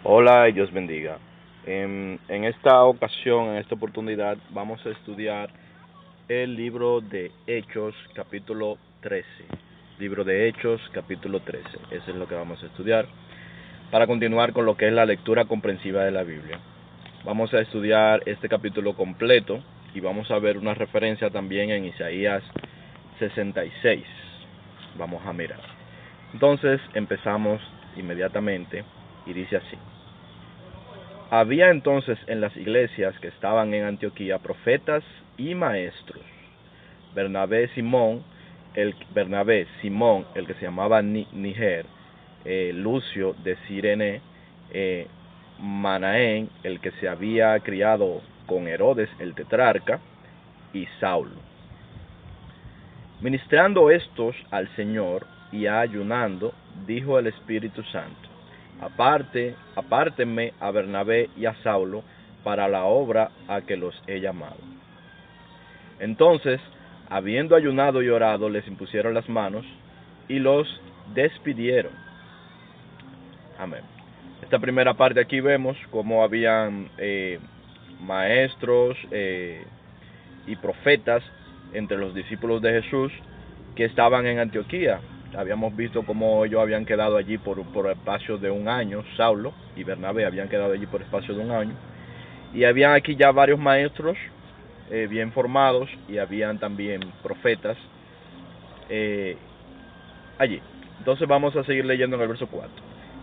Hola y Dios bendiga. En esta ocasión, en esta oportunidad, vamos a estudiar el libro de Hechos, capítulo 13. Libro de Hechos, capítulo 13. Eso es lo que vamos a estudiar para continuar con lo que es la lectura comprensiva de la Biblia. Vamos a estudiar este capítulo completo y vamos a ver una referencia también en Isaías 66. Vamos a mirar. Entonces empezamos inmediatamente y dice así. Había entonces en las iglesias que estaban en Antioquía profetas y maestros. Bernabé, Simón, el que se llamaba Niger, Lucio de Cirene, Manaén, el que se había criado con Herodes el tetrarca, y Saulo. Ministrando estos al Señor y ayunando, dijo el Espíritu Santo: apártenme a Bernabé y a Saulo para la obra a que los he llamado. Entonces, habiendo ayunado y orado, les impusieron las manos y los despidieron. Amén. Esta primera parte aquí vemos cómo habían maestros y profetas entre los discípulos de Jesús que estaban en Antioquía. Habíamos visto cómo ellos habían quedado allí por espacio de un año. Saulo y Bernabé habían quedado allí por espacio de un año, y habían aquí ya varios maestros bien formados, y habían también profetas allí. Entonces vamos a seguir leyendo en el verso 4.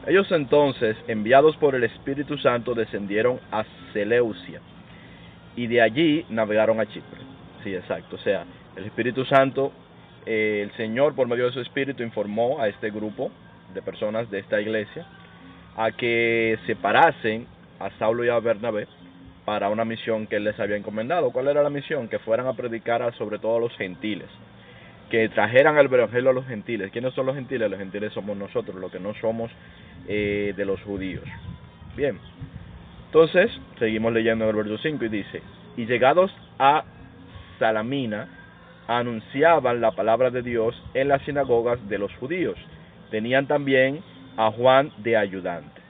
Ellos entonces, enviados por el Espíritu Santo, descendieron a Seleucia y de allí navegaron a Chipre. Sí, exacto. O sea, el Espíritu Santo, el Señor por medio de su Espíritu informó a este grupo de personas de esta iglesia a que separasen a Saulo y a Bernabé para una misión que él les había encomendado. ¿Cuál era la misión? Que fueran a predicar sobre todo a los gentiles, que trajeran el evangelio a los gentiles. ¿Quiénes son los gentiles? Los gentiles somos nosotros, los que no somos de los judíos. Bien, entonces seguimos leyendo en el verso 5 y dice: y llegados a Salamina, anunciaban la palabra de Dios en las sinagogas de los judíos. Tenían también a Juan de ayudante.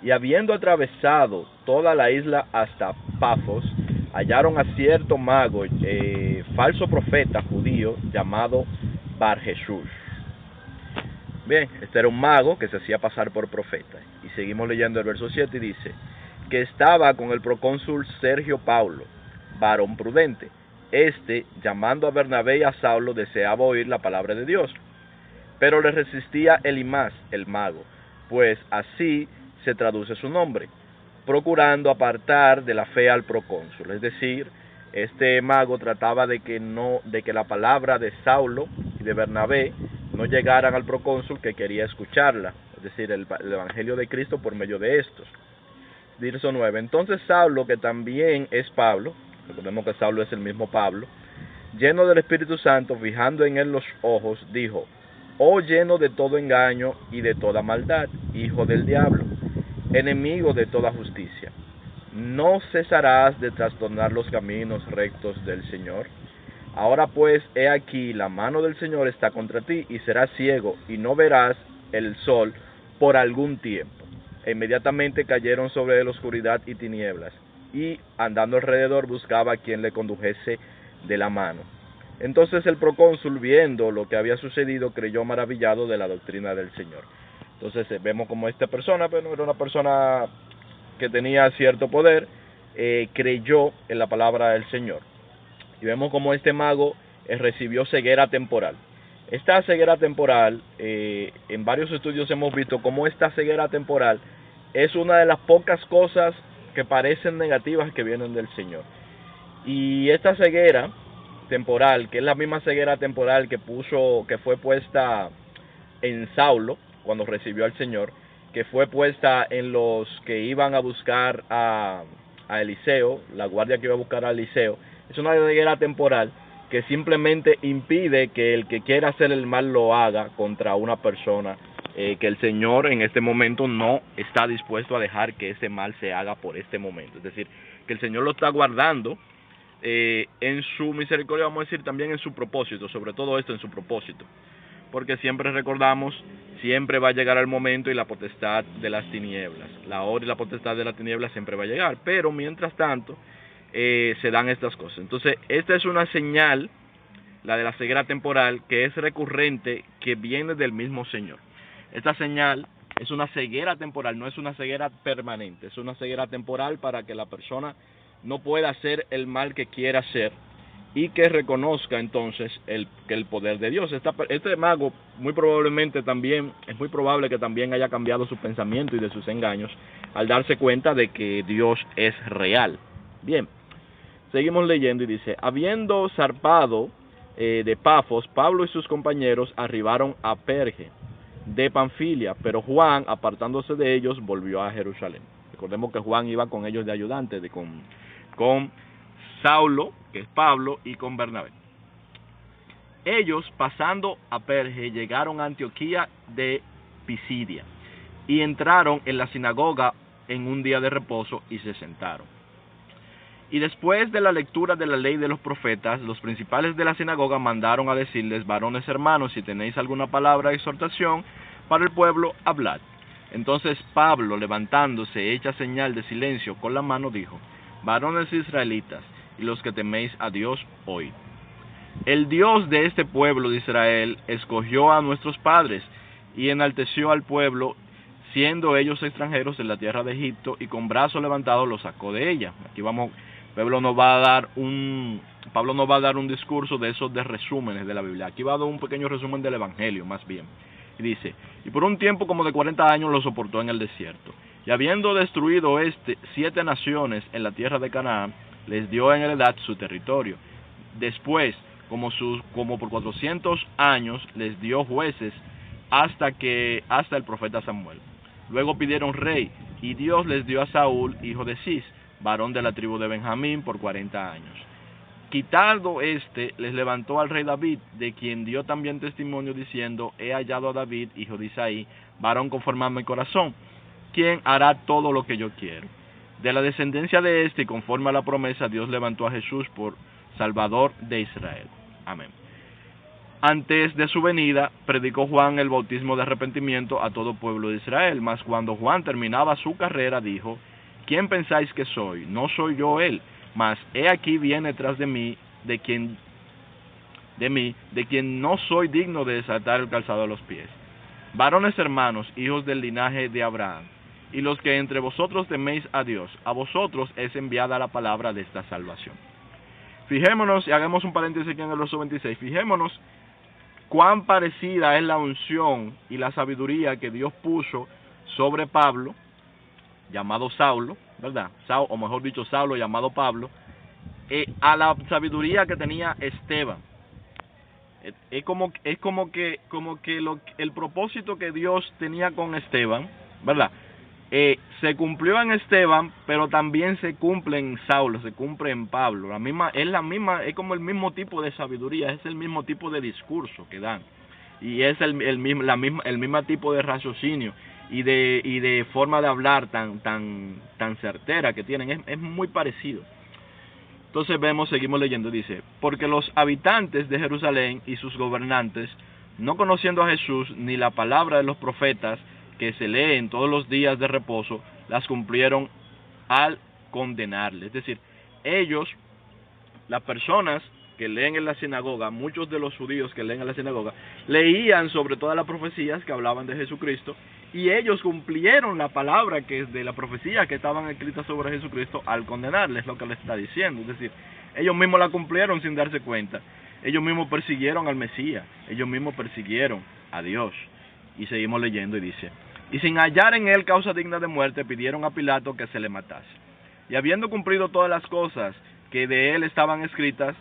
Y habiendo atravesado toda la isla hasta Pafos, hallaron a cierto mago, falso profeta judío, llamado Bar Jesús. Bien, este era un mago que se hacía pasar por profeta. Y seguimos leyendo el verso 7 y dice: que estaba con el procónsul Sergio Paulo, varón prudente. Este, llamando a Bernabé y a Saulo, deseaba oír la palabra de Dios, pero le resistía Elimas, el mago, pues así se traduce su nombre, procurando apartar de la fe al procónsul. Es decir, este mago trataba de que la palabra de Saulo y de Bernabé no llegaran al procónsul, que quería escucharla, es decir, el evangelio de Cristo por medio de estos. Verso 9. Entonces Saulo, que también es Pablo, recordemos que Saulo es el mismo Pablo, lleno del Espíritu Santo, fijando en él los ojos, dijo: oh lleno de todo engaño y de toda maldad, hijo del diablo, enemigo de toda justicia, ¿no cesarás de trastornar los caminos rectos del Señor? Ahora pues, he aquí, la mano del Señor está contra ti, y serás ciego, y no verás el sol por algún tiempo. E inmediatamente cayeron sobre él oscuridad y tinieblas, y andando alrededor buscaba a quien le condujese de la mano. Entonces el procónsul, viendo lo que había sucedido, creyó maravillado de la doctrina del Señor. Entonces vemos como esta persona, pero era una persona que tenía cierto poder, creyó en la palabra del Señor. Y vemos como este mago recibió ceguera temporal. Esta ceguera temporal, en varios estudios hemos visto cómo esta ceguera temporal es una de las pocas cosas que parecen negativas que vienen del Señor. Y esta ceguera temporal, que es la misma ceguera temporal que fue puesta en Saulo cuando recibió al Señor, que fue puesta en los que iban a buscar a Eliseo, la guardia que iba a buscar a Eliseo, es una ceguera temporal que simplemente impide que el que quiera hacer el mal lo haga contra una persona que el Señor en este momento no está dispuesto a dejar que ese mal se haga por este momento. Es decir, que el Señor lo está guardando en su misericordia, vamos a decir, también en su propósito, sobre todo esto en su propósito. porque siempre recordamos, siempre va a llegar el momento y la potestad de las tinieblas, la hora y la potestad de las tinieblas siempre va a llegar, pero mientras tanto se dan estas cosas. Entonces, esta es una señal, la de la ceguera temporal, que es recurrente, que viene del mismo Señor. Esta señal es una ceguera temporal, no es una ceguera permanente, es una ceguera temporal para que la persona no pueda hacer el mal que quiera hacer y que reconozca entonces que el poder de Dios. Este mago muy probablemente también, es muy probable que también haya cambiado su pensamiento y de sus engaños al darse cuenta de que Dios es real. Bien, seguimos leyendo y dice, habiendo zarpado de Pafos, Pablo y sus compañeros arribaron a Perge de Panfilia, pero Juan, apartándose de ellos, volvió a Jerusalén. Recordemos que Juan iba con ellos de ayudante, con Saulo, que es Pablo, y con Bernabé. Ellos, pasando a Perge, llegaron a Antioquía de Pisidia y entraron en la sinagoga en un día de reposo y se sentaron. Y después de la lectura de la ley de los profetas, los principales de la sinagoga mandaron a decirles, varones hermanos, si tenéis alguna palabra de exhortación para el pueblo, hablad. Entonces Pablo, levantándose, hecha señal de silencio con la mano, dijo, varones israelitas, y los que teméis a Dios, oíd. El Dios de este pueblo de Israel escogió a nuestros padres y enalteció al pueblo, siendo ellos extranjeros en la tierra de Egipto, y con brazo levantado los sacó de ella. Aquí vamos, Pablo nos va a dar un discurso de esos de resúmenes de la Biblia. Aquí va a dar un pequeño resumen del Evangelio, más bien. Y dice, y por un tiempo como de 40 años lo soportó en el desierto. Y habiendo destruido 7 naciones en la tierra de Canaán, les dio en heredad su territorio. Después, como por 400 años, les dio jueces hasta el profeta Samuel. Luego pidieron rey, y Dios les dio a Saúl, hijo de Cis, varón de la tribu de Benjamín, por 40 años. Quitado les levantó al rey David, de quien dio también testimonio diciendo, he hallado a David, hijo de Isaí, varón conforme a mi corazón, quien hará todo lo que yo quiero. De la descendencia de y conforme a la promesa, Dios levantó a Jesús por Salvador de Israel. Amén. Antes de su venida, predicó Juan el bautismo de arrepentimiento a todo pueblo de Israel, mas cuando Juan terminaba su carrera, dijo, ¿quién pensáis que soy? No soy yo él, mas he aquí viene tras de mí, de quien no soy digno de desatar el calzado a los pies. Varones hermanos, hijos del linaje de Abraham, y los que entre vosotros teméis a Dios, a vosotros es enviada la palabra de esta salvación. Fijémonos, y hagamos un paréntesis aquí en el verso 26, fijémonos cuán parecida es la unción y la sabiduría que Dios puso sobre Pablo, llamado Saulo, ¿verdad? O mejor dicho, Saulo, llamado Pablo, a la sabiduría que tenía Esteban. Es como que el propósito que Dios tenía con Esteban, ¿verdad? Se cumplió en Esteban, pero también se cumple en Saulo, se cumple en Pablo. Es como el mismo tipo de sabiduría, es el mismo tipo de discurso que dan, y es el mismo tipo de raciocinio y de forma de hablar tan certera que tienen, es muy parecido. Entonces seguimos leyendo, dice, porque los habitantes de Jerusalén y sus gobernantes, no conociendo a Jesús ni la palabra de los profetas que se leen todos los días de reposo, las cumplieron al condenarle. Es decir, ellos, las personas que leen en la sinagoga, muchos de los judíos que leen en la sinagoga, leían sobre todas las profecías que hablaban de Jesucristo, y ellos cumplieron la palabra que es de la profecía que estaban escritas sobre Jesucristo al condenarles, lo que les está diciendo. Es decir, ellos mismos la cumplieron sin darse cuenta. Ellos mismos persiguieron al Mesías, ellos mismos persiguieron a Dios. Y seguimos leyendo y dice, y sin hallar en él causa digna de muerte, pidieron a Pilato que se le matase. Y habiendo cumplido todas las cosas que de él estaban escritas,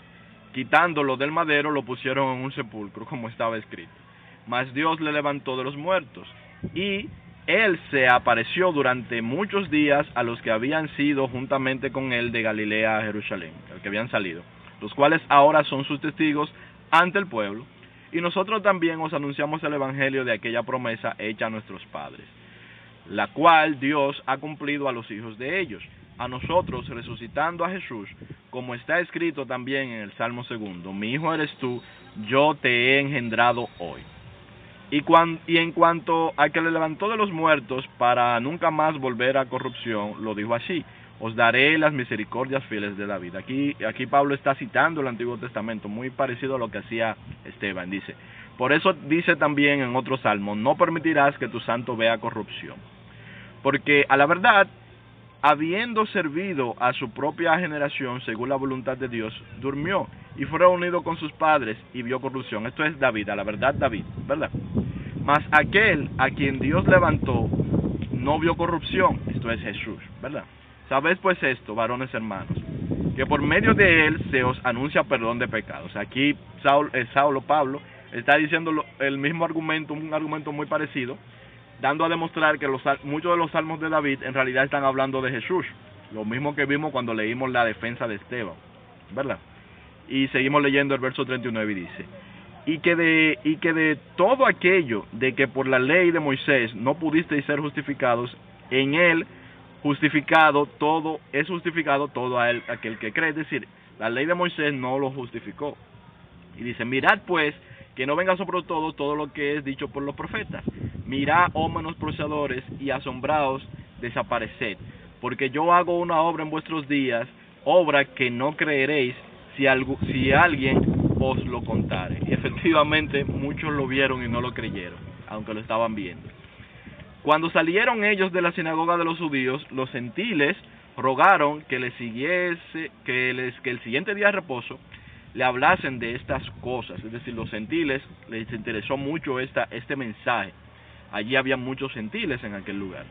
quitándolo del madero, lo pusieron en un sepulcro, como estaba escrito. Mas Dios le levantó de los muertos, y él se apareció durante muchos días a los que habían sido juntamente con él de Galilea a Jerusalén, los que habían salido, los cuales ahora son sus testigos ante el pueblo. Y nosotros también os anunciamos el evangelio de aquella promesa hecha a nuestros padres, la cual Dios ha cumplido a los hijos de ellos, a nosotros resucitando a Jesús, como está escrito también en el Salmo 2, mi hijo eres tú, yo te he engendrado hoy. Y en cuanto a que le levantó de los muertos para nunca más volver a corrupción, lo dijo así: os daré las misericordias fieles de David. Aquí Pablo está citando el Antiguo Testamento, muy parecido a lo que hacía Esteban. Dice, por eso dice también en otro salmo: no permitirás que tu santo vea corrupción. Porque a la verdad, habiendo servido a su propia generación según la voluntad de Dios, durmió y fue reunido con sus padres y vio corrupción. Esto es David, a la verdad David, ¿verdad? Mas aquel a quien Dios levantó no vio corrupción, esto es Jesús, ¿verdad? Sabéis pues esto, varones hermanos, que por medio de él se os anuncia perdón de pecados. Aquí Pablo está diciendo el mismo argumento, un argumento muy parecido, dando a demostrar que muchos de los salmos de David en realidad están hablando de Jesús, lo mismo que vimos cuando leímos la defensa de Esteban, ¿verdad? Y seguimos leyendo el verso 39 y dice, y que de todo aquello de que por la ley de Moisés no pudisteis ser justificados, en él es justificado todo aquel que cree. Es decir, la ley de Moisés no lo justificó. Y dice, mirad pues que no venga sobre todo lo que es dicho por los profetas. Mirad, oh menospreciadores, y asombraos, desapareced, porque yo hago una obra en vuestros días, obra que no creeréis si alguien os lo contare. Y efectivamente muchos lo vieron y no lo creyeron, aunque lo estaban viendo. Cuando salieron ellos de la sinagoga de los judíos, los gentiles rogaron que el siguiente día de reposo le hablasen de estas cosas. Es decir, los gentiles les interesó mucho este mensaje. Allí había muchos gentiles en aquel lugar.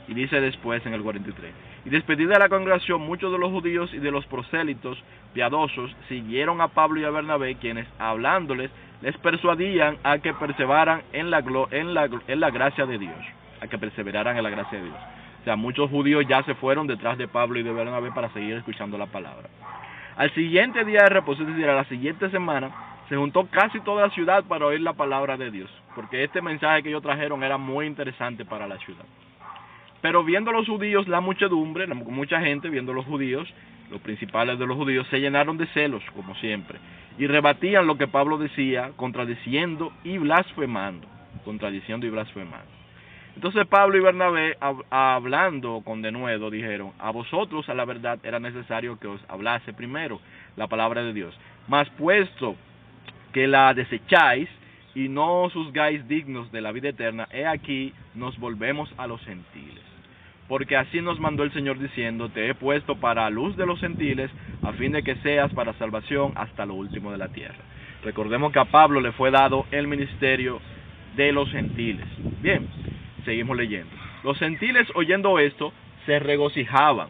Y dice después en el 43, y despedida de la congregación, muchos de los judíos y de los prosélitos piadosos siguieron a Pablo y a Bernabé, quienes hablándoles les persuadían a que perseveraran en la gracia de Dios, a que perseveraran en la gracia de Dios. O sea, muchos judíos ya se fueron detrás de Pablo y de Bernabé para seguir escuchando la palabra. Al siguiente día de reposo, es decir, a la siguiente semana, se juntó casi toda la ciudad para oír la palabra de Dios, porque este mensaje que ellos trajeron era muy interesante para la ciudad. Pero viendo los judíos la muchedumbre, mucha gente viendo los judíos, los principales de los judíos, se llenaron de celos, como siempre, y rebatían lo que Pablo decía, contradiciendo y blasfemando. Entonces Pablo y Bernabé, hablando con denuedo, dijeron, a vosotros a la verdad era necesario que os hablase primero la palabra de Dios, mas puesto que la desecháis y no os juzgáis dignos de la vida eterna, he aquí nos volvemos a los gentiles. Porque así nos mandó el Señor diciendo, te he puesto para luz de los gentiles, a fin de que seas para salvación hasta lo último de la tierra. Recordemos que a Pablo le fue dado el ministerio de los gentiles. Bien, seguimos leyendo. Los gentiles, oyendo esto, se regocijaban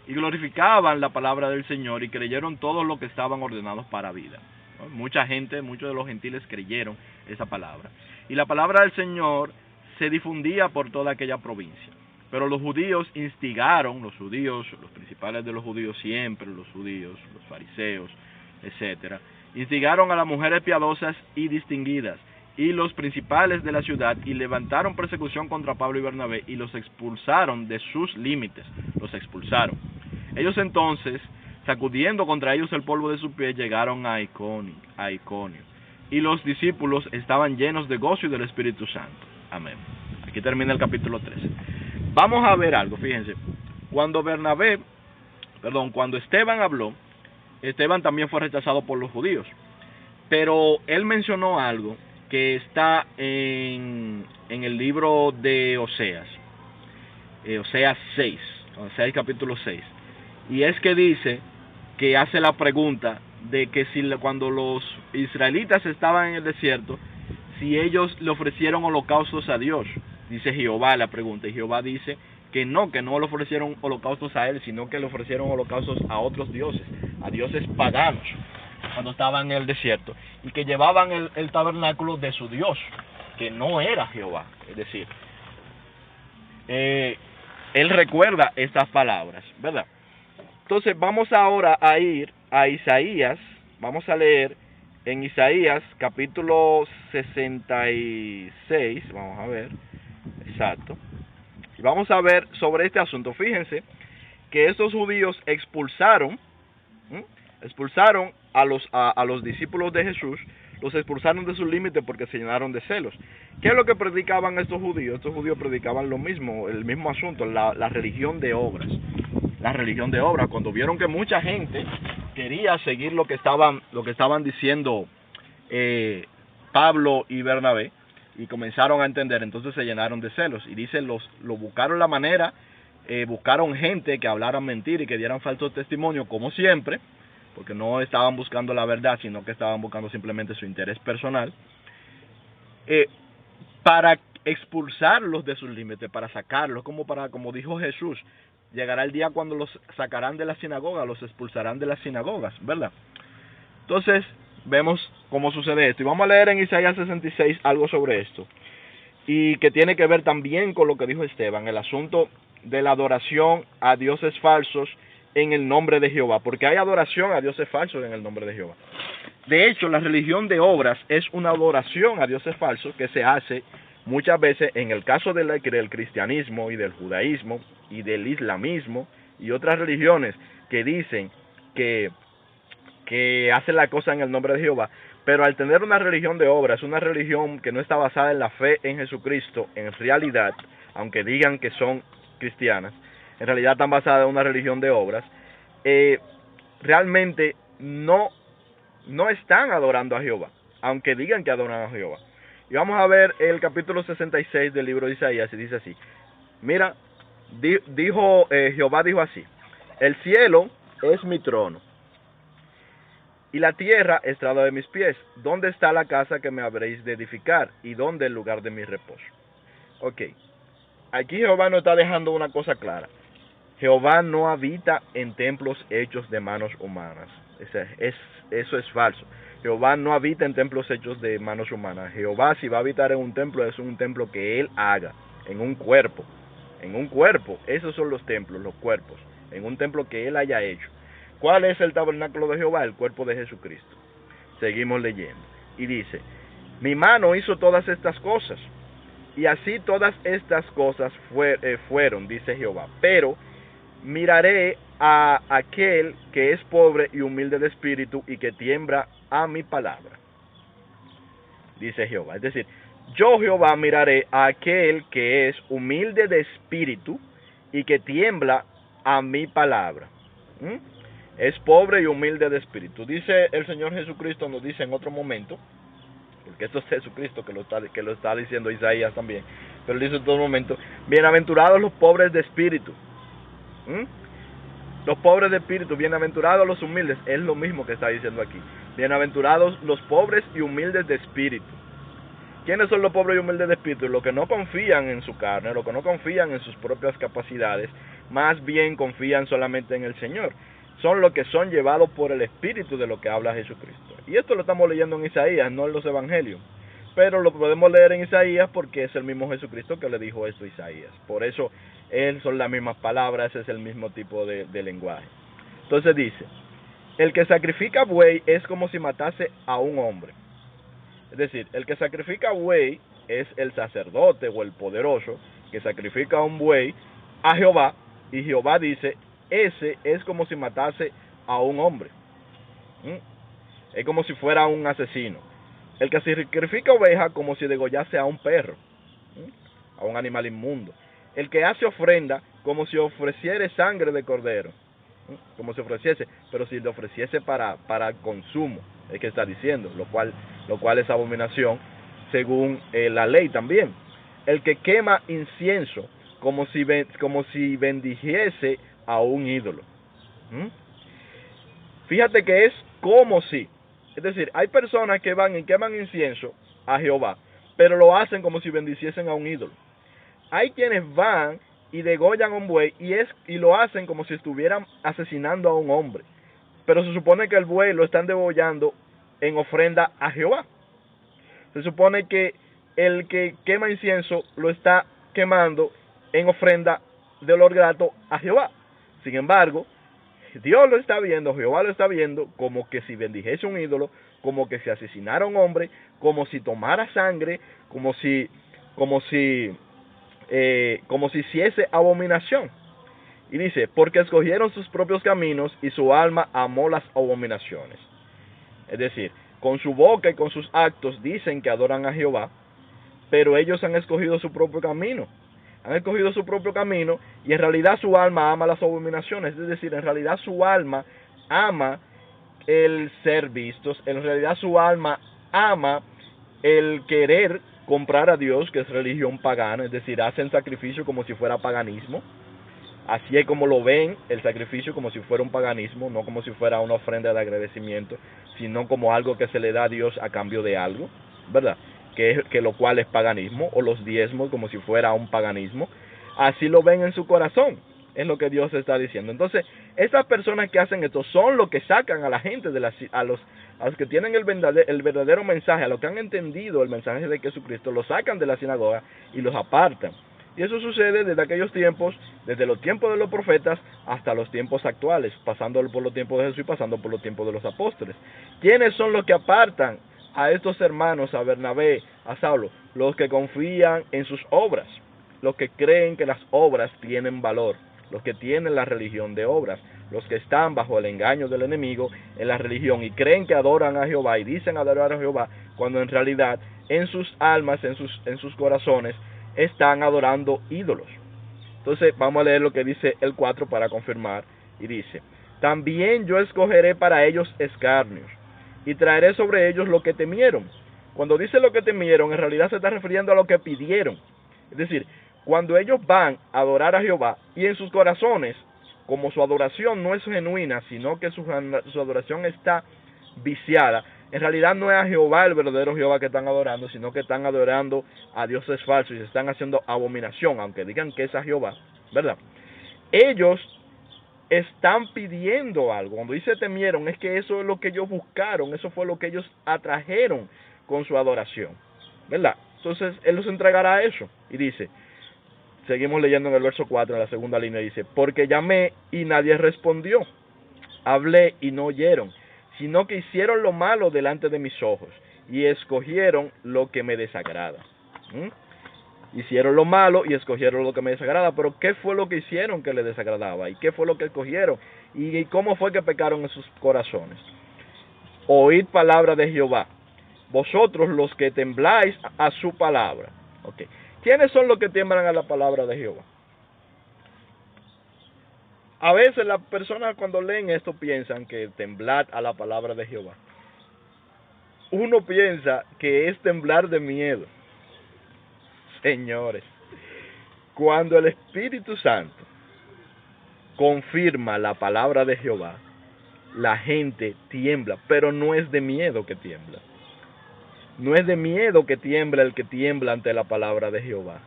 y glorificaban la palabra del Señor, y creyeron todos los que estaban ordenados para vida. Mucha gente, muchos de los gentiles creyeron esa palabra. Y la palabra del Señor se difundía por toda aquella provincia. Pero los judíos instigaron, los principales de los judíos siempre, los fariseos, etcétera, instigaron a las mujeres piadosas y distinguidas y los principales de la ciudad, y levantaron persecución contra Pablo y Bernabé y los expulsaron de sus límites, los expulsaron. Ellos entonces, sacudiendo contra ellos el polvo de sus pies, llegaron a Iconio, y los discípulos estaban llenos de gozo y del Espíritu Santo. Amén. Aquí termina el capítulo 13. Vamos a ver algo, fíjense. Cuando Esteban habló, Esteban también fue rechazado por los judíos. Pero él mencionó algo que está en el libro de Oseas. Oseas 6, capítulo 6. Y es que dice que hace la pregunta de que cuando los israelitas estaban en el desierto, si ellos le ofrecieron holocaustos a Dios. Dice Jehová la pregunta, y Jehová dice que no le ofrecieron holocaustos a él, sino que le ofrecieron holocaustos a otros dioses, a dioses paganos, cuando estaban en el desierto, y que llevaban el tabernáculo de su Dios, que no era Jehová. Es decir, él recuerda estas palabras, ¿verdad? Entonces vamos ahora a ir a Isaías, vamos a leer en Isaías capítulo 66, vamos a ver, exacto, y vamos a ver sobre este asunto. Fíjense que estos judíos expulsaron a los discípulos de Jesús los expulsaron de sus límites porque se llenaron de celos. ¿Qué es lo que predicaban estos judíos? Estos judíos predicaban lo mismo, el mismo asunto, la religión de obras. La religión de obras, cuando vieron que mucha gente quería seguir lo que estaban diciendo Pablo y Bernabé, y comenzaron a entender, entonces se llenaron de celos. Y dice, lo buscaron la manera, buscaron gente que hablaran mentira y que dieran falso testimonio, como siempre, porque no estaban buscando la verdad, sino que estaban buscando simplemente su interés personal, para expulsarlos de sus límites, para sacarlos, como dijo Jesús, llegará el día cuando los sacarán de la sinagoga, los expulsarán de las sinagogas, ¿verdad? Entonces, vemos cómo sucede esto. Y vamos a leer en Isaías 66 algo sobre esto. Y que tiene que ver también con lo que dijo Esteban, el asunto de la adoración a dioses falsos en el nombre de Jehová. Porque hay adoración a dioses falsos en el nombre de Jehová. De hecho, la religión de obras es una adoración a dioses falsos que se hace muchas veces en el caso del cristianismo y del judaísmo y del islamismo y otras religiones que dicen que hacen la cosa en el nombre de Jehová, pero al tener una religión de obras, una religión que no está basada en la fe en Jesucristo, en realidad, aunque digan que son cristianas, en realidad están basadas en una religión de obras, realmente no están adorando a Jehová, aunque digan que adoran a Jehová. Y vamos a ver el capítulo 66 del libro de Isaías, y dice así: mira, Jehová dijo así: el cielo es mi trono, y la tierra estrado de mis pies. ¿Dónde está la casa que me habréis de edificar? ¿Y dónde el lugar de mi reposo? Ok, aquí Jehová nos está dejando una cosa clara. Jehová no habita en templos hechos de manos humanas. Eso es falso. Jehová no habita en templos hechos de manos humanas. Jehová, si va a habitar en un templo, es un templo que Él haga, en un cuerpo. En un cuerpo, esos son los templos, los cuerpos. En un templo que Él haya hecho. ¿Cuál es el tabernáculo de Jehová? El cuerpo de Jesucristo. Seguimos leyendo. Y dice: mi mano hizo todas estas cosas, y así todas estas cosas fueron, dice Jehová. Pero miraré a aquel que es pobre y humilde de espíritu y que tiembla a mi palabra, dice Jehová. Es decir, yo Jehová miraré a aquel que es humilde de espíritu y que tiembla a mi palabra. Es pobre y humilde de espíritu. Dice el Señor Jesucristo, nos dice en otro momento, porque esto es Jesucristo que lo está diciendo Isaías también, pero dice en todo momento: bienaventurados los pobres de espíritu. Los pobres de espíritu, bienaventurados los humildes, es lo mismo que está diciendo aquí. Bienaventurados los pobres y humildes de espíritu. ¿Quiénes son los pobres y humildes de espíritu? Los que no confían en su carne, los que no confían en sus propias capacidades, más bien confían solamente en el Señor. Son los que son llevados por el Espíritu de lo que habla Jesucristo. Y esto lo estamos leyendo en Isaías, no en los Evangelios. Pero lo podemos leer en Isaías porque es el mismo Jesucristo que le dijo esto a Isaías. Por eso son las mismas palabras, es el mismo tipo de lenguaje. Entonces dice: el que sacrifica buey es como si matase a un hombre. Es decir, el que sacrifica buey es el sacerdote o el poderoso que sacrifica un buey a Jehová, y Jehová dice: ese es como si matase a un hombre. Es como si fuera un asesino. El que sacrifica oveja como si degollase a un perro, a un animal inmundo. El que hace ofrenda como si ofreciere sangre de cordero, como si ofreciese, pero si le ofreciese para consumo, es que está diciendo, lo cual es abominación según la ley también. El que quema incienso como si bendijese a un ídolo. Fíjate que es como si. Es decir, hay personas que van y queman incienso a Jehová, pero lo hacen como si bendiciesen a un ídolo. Hay quienes van y degollan a un buey y lo hacen como si estuvieran asesinando a un hombre, pero se supone que el buey lo están degollando en ofrenda a Jehová. Se supone que el que quema incienso lo está quemando en ofrenda de olor grato a Jehová. Sin embargo, Dios lo está viendo, Jehová lo está viendo como que si bendijese un ídolo, como que si asesinara a un hombre, como si tomara sangre, como si hiciese abominación. Y dice: porque escogieron sus propios caminos y su alma amó las abominaciones. Es decir, con su boca y con sus actos dicen que adoran a Jehová, pero ellos han escogido su propio camino. Han escogido su propio camino y en realidad su alma ama las abominaciones. Es decir, en realidad su alma ama el ser vistos. En realidad su alma ama el querer comprar a Dios, que es religión pagana. Es decir, hacen sacrificio como si fuera paganismo. Así es como lo ven el sacrificio, como si fuera un paganismo, no como si fuera una ofrenda de agradecimiento, sino como algo que se le da a Dios a cambio de algo, ¿verdad? Que lo cual es paganismo, o los diezmos como si fuera un paganismo. Así lo ven en su corazón, es lo que Dios está diciendo. Entonces, estas personas que hacen esto son los que sacan a la gente, a los que tienen el verdadero mensaje, a los que han entendido el mensaje de Jesucristo, los sacan de la sinagoga y los apartan. Y eso sucede desde aquellos tiempos, desde los tiempos de los profetas hasta los tiempos actuales, pasando por los tiempos de Jesús y pasando por los tiempos de los apóstoles. ¿Quiénes son los que apartan a estos hermanos, a Bernabé, a Saulo? Los que confían en sus obras, los que creen que las obras tienen valor, los que tienen la religión de obras, los que están bajo el engaño del enemigo en la religión y creen que adoran a Jehová y dicen adorar a Jehová, cuando en realidad en sus almas, en sus corazones, están adorando ídolos. Entonces vamos a leer lo que dice el 4 para confirmar, y dice: también yo escogeré para ellos escarnios, y traeré sobre ellos lo que temieron. Cuando dice lo que temieron, en realidad se está refiriendo a lo que pidieron. Es decir, cuando ellos van a adorar a Jehová, y en sus corazones, como su adoración no es genuina, sino que su adoración está viciada, en realidad no es a Jehová, el verdadero Jehová, que están adorando, sino que están adorando a dioses falsos y se están haciendo abominación, aunque digan que es a Jehová, ¿verdad? Ellos están pidiendo algo. Cuando dice temieron, es que eso es lo que ellos buscaron, eso fue lo que ellos atrajeron con su adoración, ¿verdad? Entonces Él los entregará a eso. Y dice, seguimos leyendo en el verso 4, en la segunda línea, dice: porque llamé y nadie respondió, hablé y no oyeron, sino que hicieron lo malo delante de mis ojos y escogieron lo que me desagrada. Hicieron lo malo y escogieron lo que me desagrada. Pero ¿qué fue lo que hicieron que les desagradaba? ¿Y qué fue lo que escogieron? ¿Y cómo fue que pecaron en sus corazones? Oíd palabra de Jehová, vosotros los que tembláis a su palabra. Okay. ¿Quiénes son los que tiemblan a la palabra de Jehová? A veces las personas cuando leen esto piensan que temblar a la palabra de Jehová. Uno piensa que es temblar de miedo. Señores, cuando el Espíritu Santo confirma la palabra de Jehová, la gente tiembla, pero no es de miedo que tiembla. No es de miedo que tiembla el que tiembla ante la palabra de Jehová.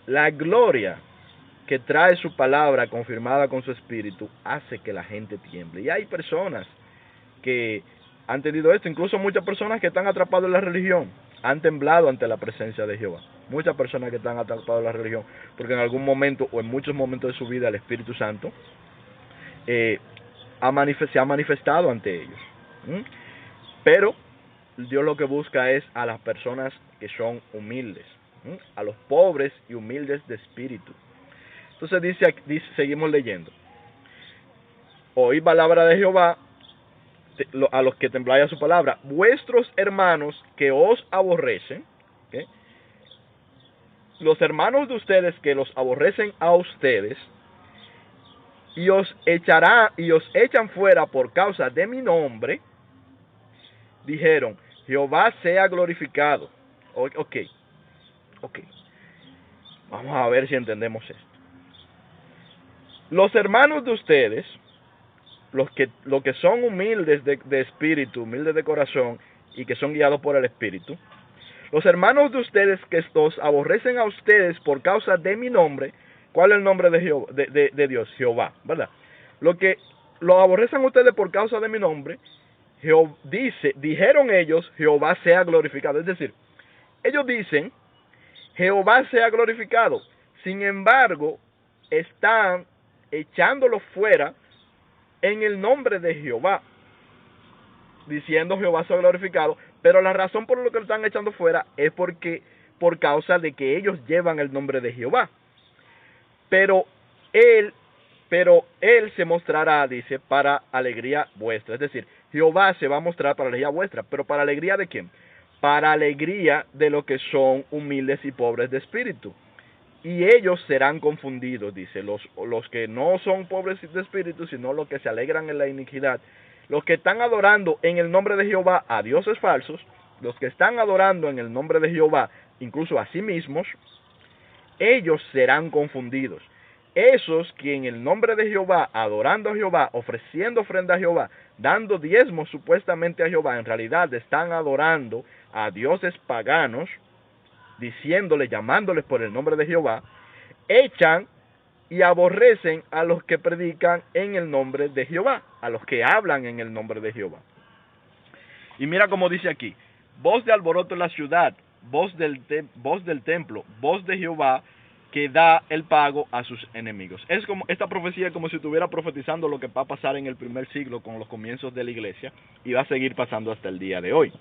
La gloria que trae su palabra confirmada con su espíritu hace que la gente tiemble. Y hay personas que han tenido esto, incluso muchas personas que están atrapadas en la religión han temblado ante la presencia de Jehová. Muchas personas que están atrapadas en la religión, porque en algún momento o en muchos momentos de su vida el Espíritu Santo se ha manifestado ante ellos. Pero Dios lo que busca es a las personas que son humildes, a los pobres y humildes de espíritu. Entonces dice, seguimos leyendo: oí palabra de Jehová a los que tembláis a su palabra, vuestros hermanos que os aborrecen, ¿okay? Los hermanos de ustedes que los aborrecen a ustedes, y os echan fuera por causa de mi nombre, dijeron: Jehová sea glorificado. Ok. Vamos a ver si entendemos esto. Los hermanos de ustedes, los que son humildes de espíritu, humildes de corazón y que son guiados por el Espíritu, los hermanos de ustedes que los aborrecen a ustedes por causa de mi nombre. ¿Cuál es el nombre de Jehová, de Dios? Jehová, ¿verdad? Lo que lo aborrecen a ustedes por causa de mi nombre, dijeron ellos: Jehová sea glorificado. Es decir, ellos dicen: Jehová sea glorificado. Sin embargo, están echándolo fuera en el nombre de Jehová, diciendo: Jehová sea glorificado. Pero la razón por la que lo están echando fuera es por causa de que ellos llevan el nombre de Jehová. Pero él se mostrará, dice, para alegría vuestra. Es decir, Jehová se va a mostrar para alegría vuestra. ¿Pero para alegría de quién? Para alegría de los que son humildes y pobres de espíritu. Y ellos serán confundidos, dice, los que no son pobres de espíritu, sino los que se alegran en la iniquidad. Los que están adorando en el nombre de Jehová a dioses falsos, los que están adorando en el nombre de Jehová, incluso a sí mismos, ellos serán confundidos. Esos que en el nombre de Jehová, adorando a Jehová, ofreciendo ofrenda a Jehová, dando diezmos supuestamente a Jehová, en realidad están adorando a dioses paganos, diciéndole, llamándoles por el nombre de Jehová, echan y aborrecen a los que predican en el nombre de Jehová, a los que hablan en el nombre de Jehová. Y mira cómo dice aquí: voz de alboroto en la ciudad, voz del templo, voz de Jehová que da el pago a sus enemigos. Es como esta profecía es como si estuviera profetizando lo que va a pasar en el primer siglo con los comienzos de la iglesia y va a seguir pasando hasta el día de hoy.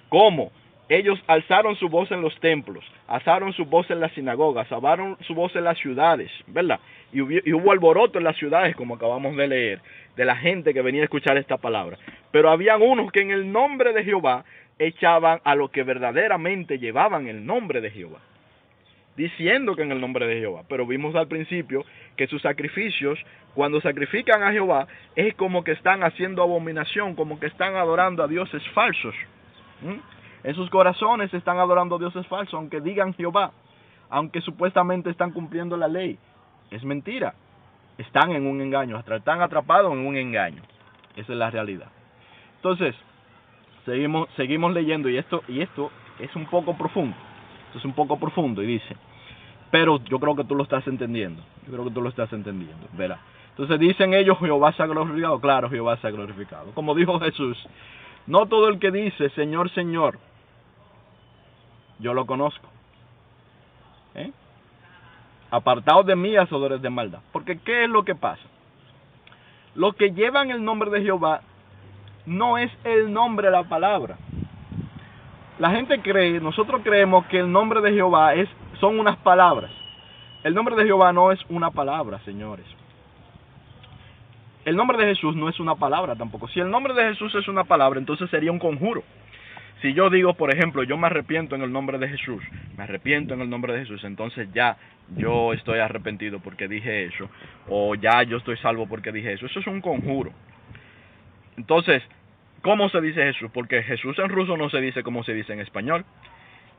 ¿Cómo? Ellos alzaron su voz en los templos, alzaron su voz en las sinagogas, alzaron su voz en las ciudades, ¿verdad? Y hubo alboroto en las ciudades, como acabamos de leer, de la gente que venía a escuchar esta palabra. Pero habían unos que en el nombre de Jehová echaban a los que verdaderamente llevaban el nombre de Jehová, diciendo que en el nombre de Jehová. Pero vimos al principio que sus sacrificios, cuando sacrifican a Jehová, es como que están haciendo abominación, como que están adorando a dioses falsos. En sus corazones están adorando a dioses falsos, aunque digan Jehová, aunque supuestamente están cumpliendo la ley. Es mentira. Están en un engaño, están atrapados en un engaño. Esa es la realidad. Entonces, seguimos leyendo y esto es un poco profundo. Esto es un poco profundo y dice, pero yo creo que tú lo estás entendiendo. ¿Verdad? Entonces dicen ellos, Jehová se ha glorificado. Claro, Jehová se ha glorificado. Como dijo Jesús, no todo el que dice, Señor, Señor, yo lo conozco. Apartaos de mí, hacedores de maldad. Porque ¿qué es lo que pasa? Los que llevan el nombre de Jehová no es el nombre de la palabra. La gente nosotros creemos que el nombre de Jehová son unas palabras. El nombre de Jehová no es una palabra, señores. El nombre de Jesús no es una palabra tampoco. Si el nombre de Jesús es una palabra, entonces sería un conjuro. Si yo digo, por ejemplo, yo me arrepiento en el nombre de Jesús, entonces ya yo estoy arrepentido porque dije eso, o ya yo estoy salvo porque dije eso. Eso es un conjuro. Entonces, ¿cómo se dice Jesús? Porque Jesús en ruso no se dice como se dice en español,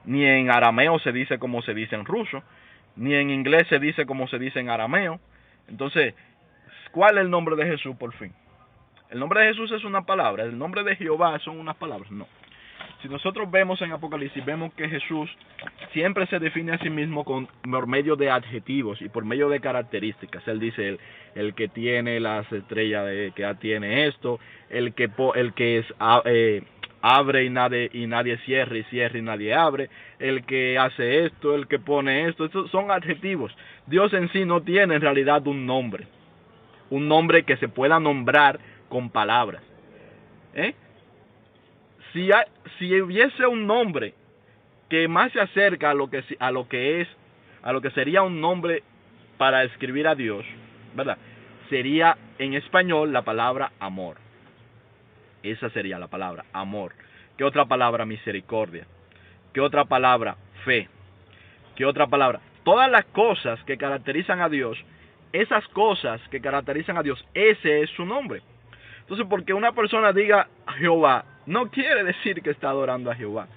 ni en arameo se dice como se dice en ruso, ni en inglés se dice como se dice en arameo. Entonces, ¿cuál es el nombre de Jesús por fin? ¿El nombre de Jesús es una palabra? ¿El nombre de Jehová son unas palabras? No. Si nosotros vemos en Apocalipsis, vemos que Jesús siempre se define a sí mismo por medio de adjetivos y por medio de características. Él dice, el que tiene las estrellas, que tiene esto, el que abre y nadie cierra, y cierra y nadie abre, el que hace esto, el que pone esto. Estos son adjetivos. Dios en sí no tiene en realidad un nombre que se pueda nombrar con palabras. Si hubiese un nombre que más se acerca a lo que sería un nombre para escribir a Dios, ¿verdad? Sería en español la palabra amor. Esa sería la palabra amor. ¿Qué otra palabra? Misericordia. ¿Qué otra palabra? Fe. ¿Qué otra palabra? Todas las cosas que caracterizan a Dios, esas cosas que caracterizan a Dios, ese es su nombre. Entonces, porque una persona diga Jehová, no quiere decir que está adorando a Jehová.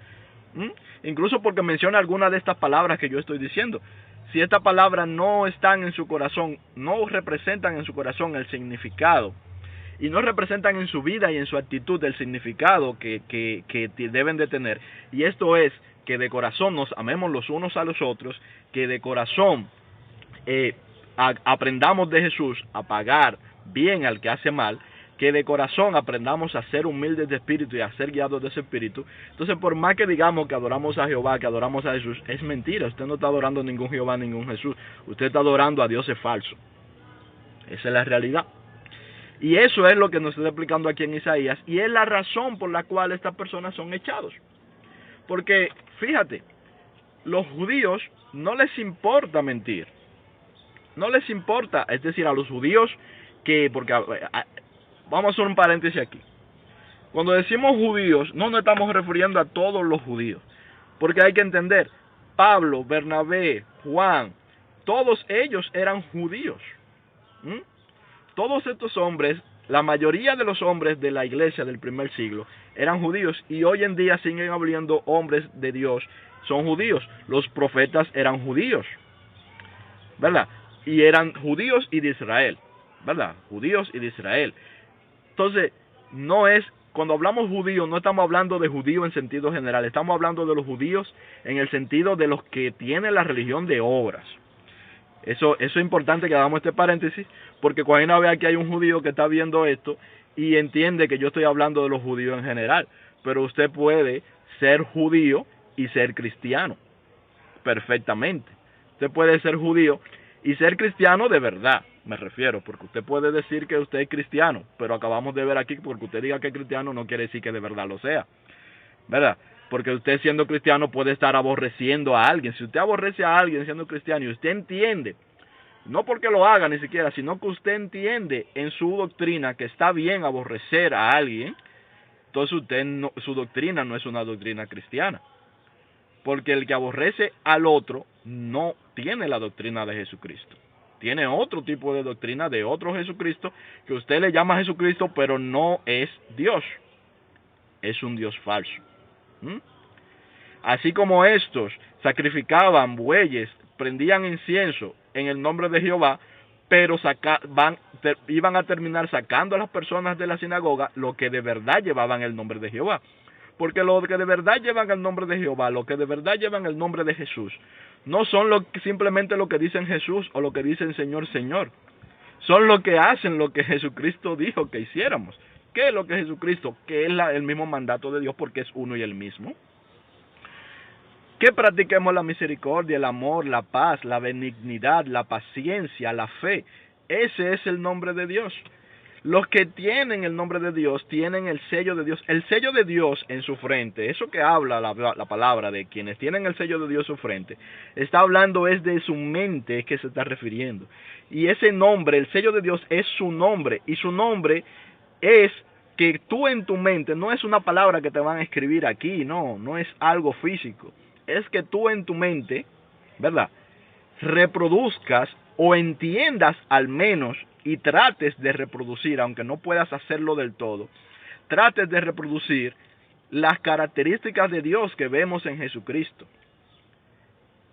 Incluso porque menciona algunas de estas palabras que yo estoy diciendo. Si estas palabras no están en su corazón, no representan en su corazón el significado, y no representan en su vida y en su actitud el significado que deben de tener. Y esto es que de corazón nos amemos los unos a los otros, que de corazón aprendamos de Jesús a pagar bien al que hace mal, que de corazón aprendamos a ser humildes de espíritu y a ser guiados de ese espíritu. Entonces, por más que digamos que adoramos a Jehová, que adoramos a Jesús, es mentira. Usted no está adorando a ningún Jehová, ningún Jesús. Usted está adorando a dioses falsos. Esa es la realidad. Y eso es lo que nos está explicando aquí en Isaías, y es la razón por la cual estas personas son echados. Porque, fíjate, los judíos no les importa mentir. No les importa, es decir, a los judíos porque vamos a hacer un paréntesis aquí. Cuando decimos judíos, no nos estamos refiriendo a todos los judíos, porque hay que entender, Pablo, Bernabé, Juan, todos ellos eran judíos. ¿Mm? Todos estos hombres, la mayoría de los hombres de la iglesia del primer siglo eran judíos, y hoy en día siguen habiendo hombres de Dios, son judíos. Los profetas eran judíos, ¿verdad? Y eran judíos y de Israel, ¿verdad? Judíos y de Israel. Entonces, cuando hablamos judíos, no estamos hablando de judíos en sentido general, estamos hablando de los judíos en el sentido de los que tienen la religión de obras. Eso es importante que hagamos este paréntesis, porque cuando vea que hay un judío que está viendo esto y entiende que yo estoy hablando de los judíos en general, pero usted puede ser judío y ser cristiano, perfectamente. Usted puede ser judío y ser cristiano de verdad, me refiero, porque usted puede decir que usted es cristiano, pero acabamos de ver aquí, porque usted diga que es cristiano no quiere decir que de verdad lo sea, ¿verdad? Porque usted siendo cristiano puede estar aborreciendo a alguien. Si usted aborrece a alguien siendo cristiano y usted entiende, no porque lo haga ni siquiera, sino que usted entiende en su doctrina que está bien aborrecer a alguien, entonces su doctrina no es una doctrina cristiana. Porque el que aborrece al otro no tiene la doctrina de Jesucristo. Tiene otro tipo de doctrina de otro Jesucristo que usted le llama Jesucristo, pero no es Dios. Es un Dios falso. Así como estos sacrificaban bueyes, prendían incienso en el nombre de Jehová, pero iban a terminar sacando a las personas de la sinagoga lo que de verdad llevaban el nombre de Jehová. Porque lo que de verdad llevan el nombre de Jehová, lo que de verdad llevan el nombre de Jesús, no son simplemente lo que dicen Jesús o lo que dicen Señor, Señor. Son lo que hacen lo que Jesucristo dijo que hiciéramos. ¿Qué es lo que Jesucristo? Que es el mismo mandato de Dios, porque es uno y el mismo. Que practiquemos la misericordia, el amor, la paz, la benignidad, la paciencia, la fe. Ese es el nombre de Dios. Los que tienen el nombre de Dios tienen el sello de Dios. El sello de Dios en su frente, eso que habla la palabra de quienes tienen el sello de Dios en su frente, está hablando es de su mente, es que se está refiriendo. Y ese nombre, el sello de Dios es su nombre, y su nombre es que tú en tu mente, no es una palabra que te van a escribir aquí, no es algo físico. Es que tú en tu mente, ¿verdad?, reproduzcas o entiendas al menos y trates de reproducir, aunque no puedas hacerlo del todo, trates de reproducir las características de Dios que vemos en Jesucristo.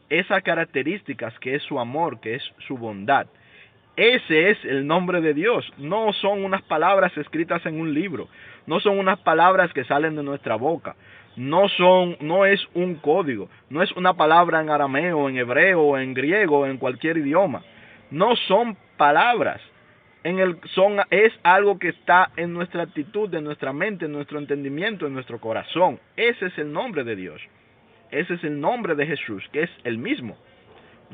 Esas características que es su amor, que es su bondad. Ese es el nombre de Dios. No son unas palabras escritas en un libro, no son unas palabras que salen de nuestra boca. No es un código, no es una palabra en arameo, en hebreo, en griego, en cualquier idioma. No son palabras, es algo que está en nuestra actitud, en nuestra mente, en nuestro entendimiento, en nuestro corazón. Ese es el nombre de Dios. Ese es el nombre de Jesús, que es el mismo.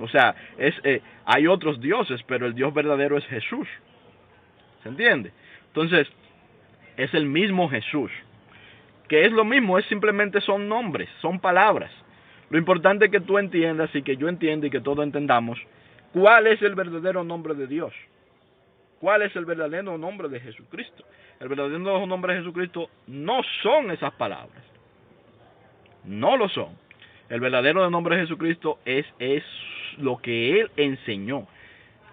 O sea, hay otros dioses, pero el Dios verdadero es Jesús. ¿Se entiende? Entonces, es el mismo Jesús. Que es lo mismo, simplemente son nombres, son palabras. Lo importante es que tú entiendas y que yo entienda y que todos entendamos cuál es el verdadero nombre de Dios. ¿Cuál es el verdadero nombre de Jesucristo? El verdadero nombre de Jesucristo no son esas palabras. No lo son. El verdadero nombre de Jesucristo es lo que Él enseñó,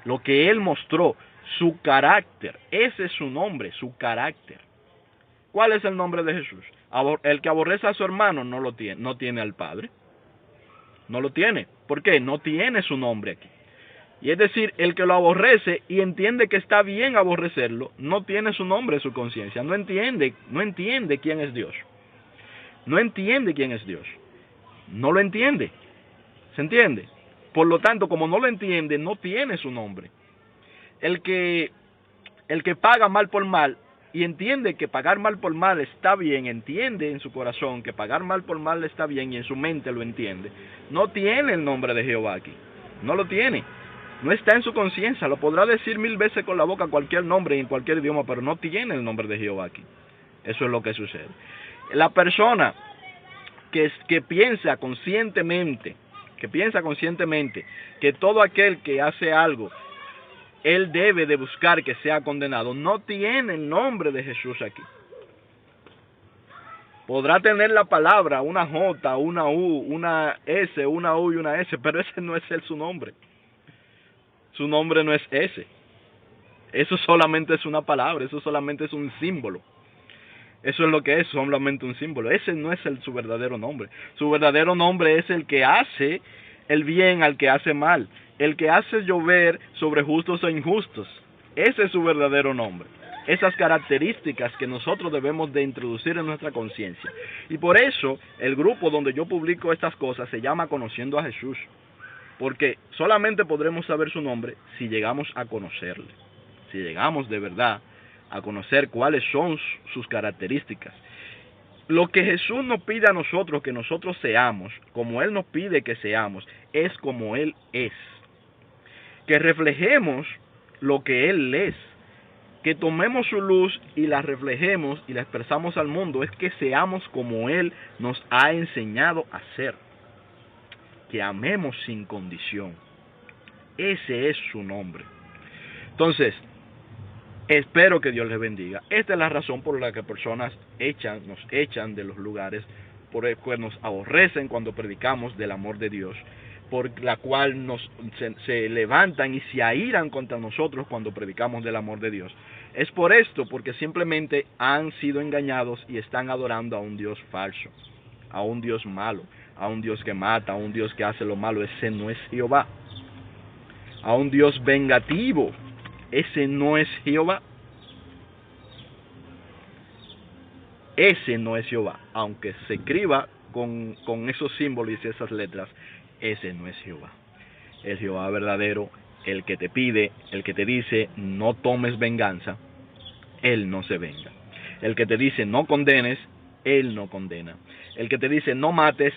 lo que Él mostró, su carácter. Ese es su nombre, su carácter. ¿Cuál es el nombre de Jesús? El que aborrece a su hermano no tiene al Padre. No lo tiene. ¿Por qué? No tiene su nombre aquí. Y es decir, el que lo aborrece y entiende que está bien aborrecerlo, no tiene su nombre en su conciencia. No entiende quién es Dios. No entiende quién es Dios. No lo entiende. ¿Se entiende? Por lo tanto, como no lo entiende, no tiene su nombre. El que paga mal por mal y entiende que pagar mal por mal está bien, entiende en su corazón que pagar mal por mal está bien y en su mente lo entiende, no tiene el nombre de Jehová aquí. No lo tiene. No está en su conciencia. Lo podrá decir 1000 veces con la boca cualquier nombre y en cualquier idioma, pero no tiene el nombre de Jehová aquí. Eso es lo que sucede. La persona que piensa conscientemente que todo aquel que hace algo, él debe de buscar que sea condenado, no tiene el nombre de Jesús aquí. Podrá tener la palabra, una J, una U, una S, una U y una S, pero ese no es su nombre. Su nombre no es ese. Eso solamente es una palabra, eso solamente es un símbolo. Eso es lo que es, solamente un símbolo. Ese no es su verdadero nombre. Su verdadero nombre es el que hace el bien al que hace mal, el que hace llover sobre justos e injustos. Ese es su verdadero nombre. Esas características que nosotros debemos de introducir en nuestra conciencia. Y por eso el grupo donde yo publico estas cosas se llama Conociendo a Jesús. Porque solamente podremos saber su nombre si llegamos a conocerle. Si llegamos de verdad a conocer cuáles son sus características. Lo que Jesús nos pide a nosotros que nosotros seamos, como Él nos pide que seamos, es como Él es. Que reflejemos lo que Él es. Que tomemos su luz y la reflejemos y la expresamos al mundo. Es que seamos como Él nos ha enseñado a ser. Que amemos sin condición. Ese es su nombre. Entonces, espero que Dios les bendiga. Esta es la razón por la que personas nos echan de los lugares, porque nos aborrecen cuando predicamos del amor de Dios, por la cual se levantan y se airan contra nosotros cuando predicamos del amor de Dios. Es por esto, porque simplemente han sido engañados y están adorando a un Dios falso, a un Dios malo, a un Dios que mata, a un Dios que hace lo malo. Ese no es Jehová. A un Dios vengativo. Ese no es Jehová. Ese no es Jehová. Aunque se escriba con esos símbolos y esas letras, ese no es Jehová. El Jehová verdadero, el que te pide, el que te dice no tomes venganza, Él no se venga. El que te dice no condenes, Él no condena. El que te dice no mates,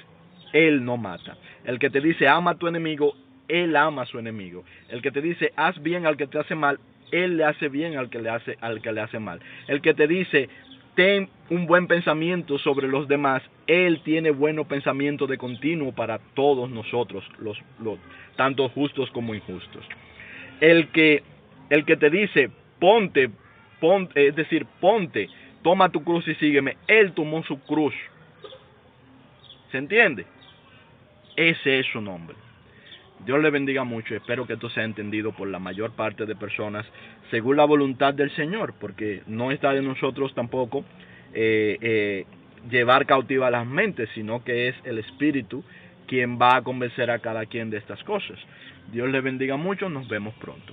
Él no mata. El que te dice ama a tu enemigo, Él ama a su enemigo. El que te dice haz bien al que te hace mal, Él le hace bien al que le hace mal. El que te dice ten un buen pensamiento sobre los demás, Él tiene buenos pensamientos de continuo para todos nosotros, tanto justos como injustos. El que te dice ponte, es decir, ponte, toma tu cruz y sígueme, Él tomó su cruz. ¿Se entiende? Ese es su nombre. Dios le bendiga mucho. Espero que esto sea entendido por la mayor parte de personas según la voluntad del Señor, porque no está de nosotros tampoco llevar cautiva las mentes, sino que es el Espíritu quien va a convencer a cada quien de estas cosas. Dios le bendiga mucho. Nos vemos pronto.